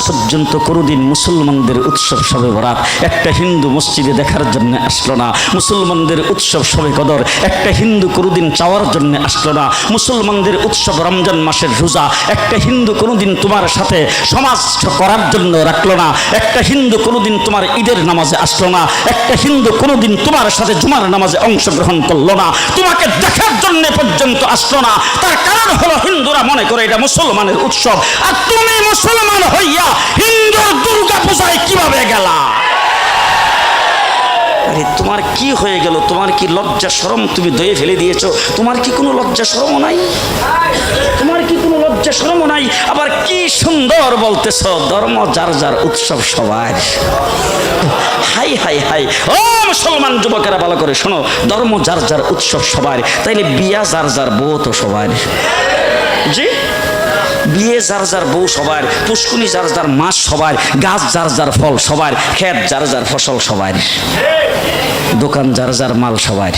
পর্যন্ত কোনোদিন মুসলমানদের উৎসব শবে বরাত একটা হিন্দু মসজিদে দেখার জন্য আসলো না, মুসলমানদের উৎসব শবে কদর একটা হিন্দু কোনোদিন চাওয়ার জন্য আসলো না, মুসলমানদের উৎসব রমজান মাসের রোজা একটা হিন্দু কোনোদিন তোমার সাথে সমাজ করার জন্য রাখলো না, একটা হিন্দু কোনোদিন তোমার ঈদের নামাজে আসলো না, একটা হিন্দু কোনোদিন তোমার সাথে জুমার নামাজে অংশগ্রহণ করলো না, তোমাকে দেখার জন্য পর্যন্ত আসলো না। তার কারণ হলো হিন্দুরা মনে করে এটা মুসলমানের উৎসব, আর তুমি মুসলমান হইয়া হিন্দুর দুর্গা পূজায় কিভাবে গেলা? আরে তোমার কি হয়ে গেল? তোমার কি লজ্জা শরম তুমি ধুয়ে ফেলে দিয়েছো? তোমার কি কোনো লজ্জা শরমও নাই? তোমার কি কোনো লজ্জা শরমও নাই? আবার কি সুন্দর বলতেছ, ধর্ম যার যার উৎসব সবার। হাই হাই হাই, ও মুসলমান যুবকেরা ভালো করে শোনো, ধর্ম যার যার উৎসব সবার, তাইলে বিয়া যার যার বউ তো সবার। জি, বিয়ে যার যার বউ সবার, পুষ্কুনি যার যার মাস সবার, গাছ যার যার ফল সবার, ক্ষেত যার যার ফসল সবার, দোকান যার যার মাল সবার।